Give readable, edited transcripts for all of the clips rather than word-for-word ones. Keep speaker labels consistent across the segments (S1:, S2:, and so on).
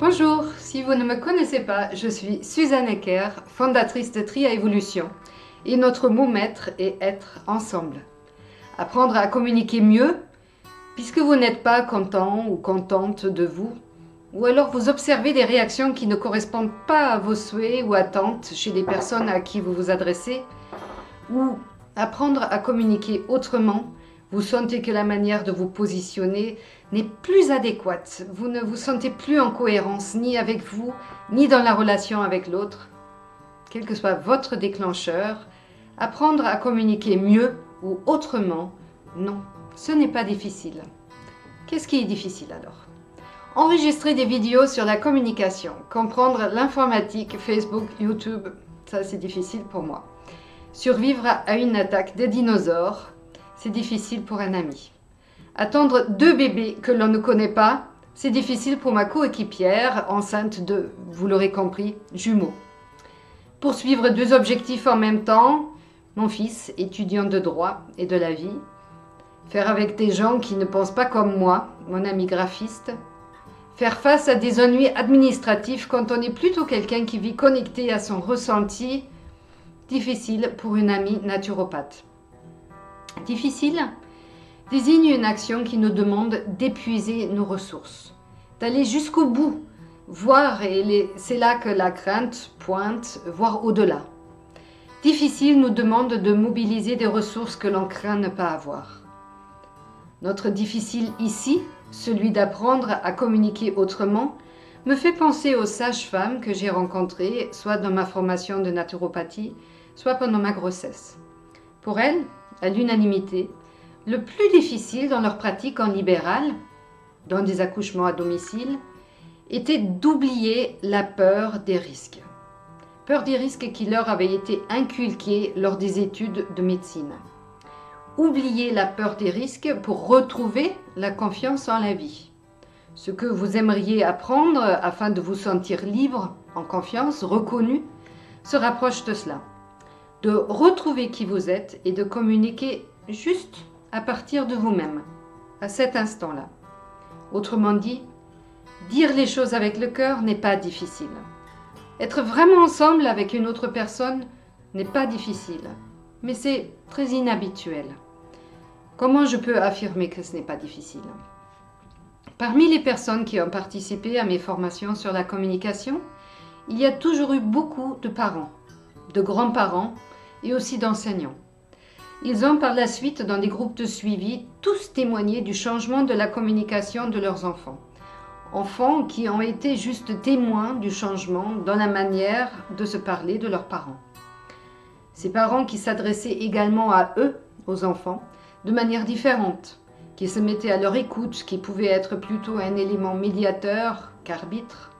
S1: Bonjour, si vous ne me connaissez pas, je suis Suzanne Ecker, fondatrice de Tria Évolution, et notre mot maître est être ensemble. Apprendre à communiquer mieux, puisque vous n'êtes pas content ou contente de vous, ou alors vous observez des réactions qui ne correspondent pas à vos souhaits ou attentes chez des personnes à qui vous vous adressez, ou apprendre à communiquer autrement. Vous sentez que la manière de vous positionner n'est plus adéquate. Vous ne vous sentez plus en cohérence ni avec vous, ni dans la relation avec l'autre. Quel que soit votre déclencheur, apprendre à communiquer mieux ou autrement, non, ce n'est pas difficile. Qu'est-ce qui est difficile alors? Enregistrer des vidéos sur la communication, comprendre l'informatique, Facebook, YouTube, ça c'est difficile pour moi. Survivre à une attaque des dinosaures, c'est difficile pour un ami. Attendre 2 bébés que l'on ne connaît pas, c'est difficile pour ma coéquipière, enceinte de, vous l'aurez compris, jumeaux. Poursuivre 2 objectifs en même temps, mon fils, étudiant de droit et de la vie. Faire avec des gens qui ne pensent pas comme moi, mon ami graphiste. Faire face à des ennuis administratifs quand on est plutôt quelqu'un qui vit connecté à son ressenti, difficile pour une amie naturopathe. Difficile désigne une action qui nous demande d'épuiser nos ressources, d'aller jusqu'au bout, voir, et c'est là que la crainte pointe, voir au-delà. Difficile nous demande de mobiliser des ressources que l'on craint ne pas avoir. Notre difficile ici, celui d'apprendre à communiquer autrement, me fait penser aux sages-femmes que j'ai rencontrées, soit dans ma formation de naturopathie, soit pendant ma grossesse. Pour elles, à l'unanimité, le plus difficile dans leur pratique en libéral, dans des accouchements à domicile, était d'oublier la peur des risques. Peur des risques qui leur avaient été inculqués lors des études de médecine. Oublier la peur des risques pour retrouver la confiance en la vie. Ce que vous aimeriez apprendre afin de vous sentir libre, en confiance, reconnu, se rapproche de cela. De retrouver qui vous êtes et de communiquer juste à partir de vous-même, à cet instant-là. Autrement dit, dire les choses avec le cœur n'est pas difficile. Être vraiment ensemble avec une autre personne n'est pas difficile, mais c'est très inhabituel. Comment je peux affirmer que ce n'est pas difficile? Parmi les personnes qui ont participé à mes formations sur la communication, il y a toujours eu beaucoup de parents, de grands-parents, et aussi d'enseignants. Ils ont par la suite, dans des groupes de suivi, tous témoigné du changement de la communication de leurs enfants. Enfants qui ont été juste témoins du changement dans la manière de se parler de leurs parents. Ces parents qui s'adressaient également à eux, aux enfants, de manière différente, qui se mettaient à leur écoute, qui pouvait être plutôt un élément médiateur qu'arbitre,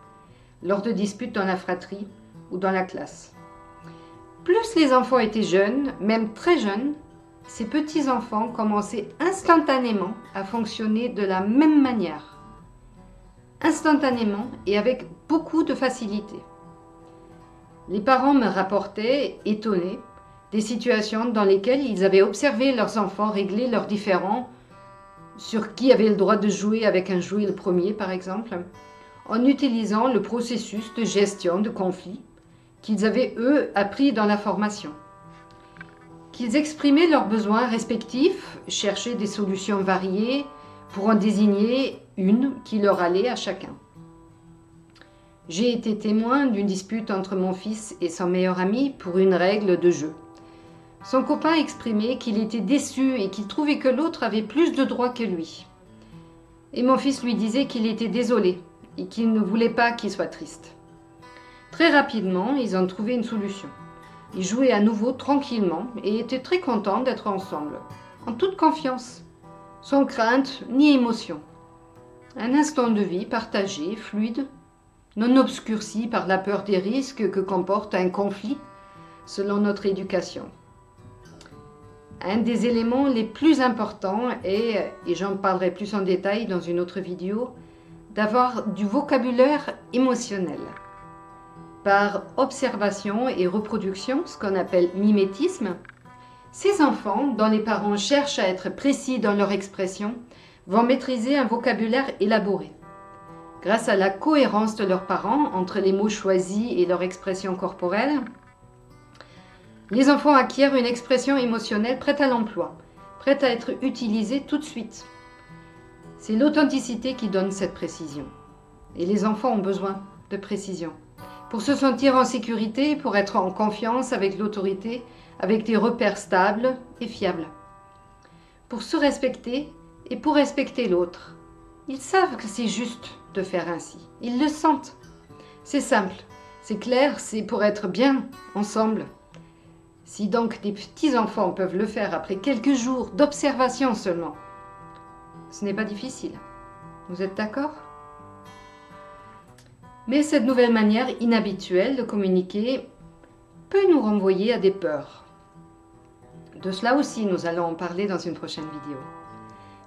S1: lors de disputes dans la fratrie ou dans la classe. Plus les enfants étaient jeunes, même très jeunes, ces petits-enfants commençaient instantanément à fonctionner de la même manière. Instantanément et avec beaucoup de facilité. Les parents me rapportaient, étonnés, des situations dans lesquelles ils avaient observé leurs enfants régler leurs différends, sur qui avait le droit de jouer avec un jouet le premier par exemple, en utilisant le processus de gestion de conflits qu'ils avaient, eux, appris dans la formation. Qu'ils exprimaient leurs besoins respectifs, cherchaient des solutions variées pour en désigner une qui leur allait à chacun. J'ai été témoin d'une dispute entre mon fils et son meilleur ami pour une règle de jeu. Son copain exprimait qu'il était déçu et qu'il trouvait que l'autre avait plus de droits que lui. Et mon fils lui disait qu'il était désolé et qu'il ne voulait pas qu'il soit triste. Très rapidement, ils ont trouvé une solution. Ils jouaient à nouveau tranquillement et étaient très contents d'être ensemble, en toute confiance, sans crainte ni émotion. Un instant de vie partagé, fluide, non obscurci par la peur des risques que comporte un conflit, selon notre éducation. Un des éléments les plus importants est, et j'en parlerai plus en détail dans une autre vidéo, d'avoir du vocabulaire émotionnel. Par observation et reproduction, ce qu'on appelle mimétisme, ces enfants, dont les parents cherchent à être précis dans leur expression, vont maîtriser un vocabulaire élaboré. grâce à la cohérence de leurs parents entre les mots choisis et leur expression corporelle, les enfants acquièrent une expression émotionnelle prête à l'emploi, prête à être utilisée tout de suite. C'est l'authenticité qui donne cette précision. Et les enfants ont besoin de précision. Pour se sentir en sécurité, pour être en confiance avec l'autorité, avec des repères stables et fiables. Pour se respecter et pour respecter l'autre. Ils savent que c'est juste de faire ainsi. Ils le sentent. C'est simple, c'est clair, c'est pour être bien ensemble. Si donc des petits-enfants peuvent le faire après quelques jours d'observation seulement, ce n'est pas difficile. Vous êtes d'accord ? Mais cette nouvelle manière inhabituelle de communiquer peut nous renvoyer à des peurs. De cela aussi, nous allons en parler dans une prochaine vidéo.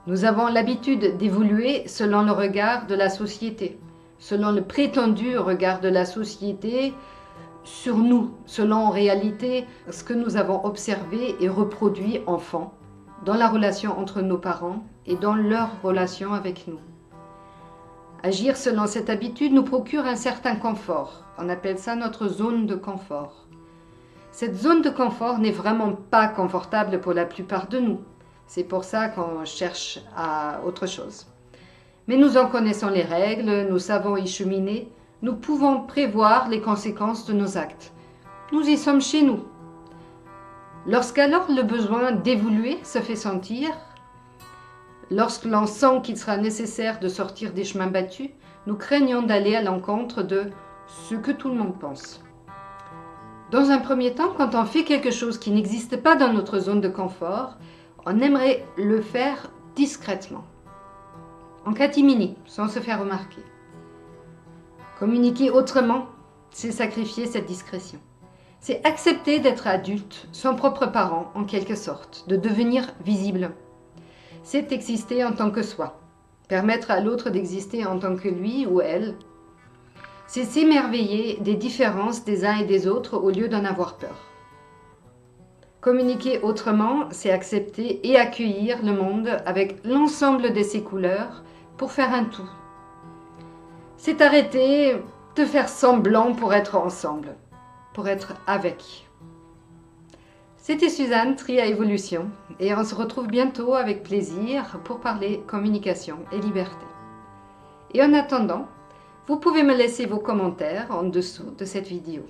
S1: Nous avons l'habitude d'évoluer selon le regard de la société, selon le prétendu regard de la société sur nous, selon en réalité ce que nous avons observé et reproduit enfant, dans la relation entre nos parents et dans leur relation avec nous. Agir selon cette habitude nous procure un certain confort. On appelle ça notre zone de confort. Cette zone de confort n'est vraiment pas confortable pour la plupart de nous. C'est pour ça qu'on cherche à autre chose. Mais nous en connaissons les règles, nous savons y cheminer, nous pouvons prévoir les conséquences de nos actes. Nous y sommes chez nous. Lorsqu'alors le besoin d'évoluer se fait sentir, lorsque l'on sent qu'il sera nécessaire de sortir des chemins battus, nous craignons d'aller à l'encontre de ce que tout le monde pense. Dans un premier temps, quand on fait quelque chose qui n'existe pas dans notre zone de confort, on aimerait le faire discrètement, en catimini, sans se faire remarquer. Communiquer autrement, c'est sacrifier cette discrétion. C'est accepter d'être adulte, son propre parent en quelque sorte, de devenir visible. C'est exister en tant que soi, permettre à l'autre d'exister en tant que lui ou elle. C'est s'émerveiller des différences des uns et des autres au lieu d'en avoir peur. Communiquer autrement, c'est accepter et accueillir le monde avec l'ensemble de ses couleurs pour faire un tout. C'est arrêter de faire semblant pour être ensemble, pour être avec. C'était Suzanne, Tri à Évolution, et on se retrouve bientôt avec plaisir pour parler communication et liberté. Et en attendant, vous pouvez me laisser vos commentaires en dessous de cette vidéo.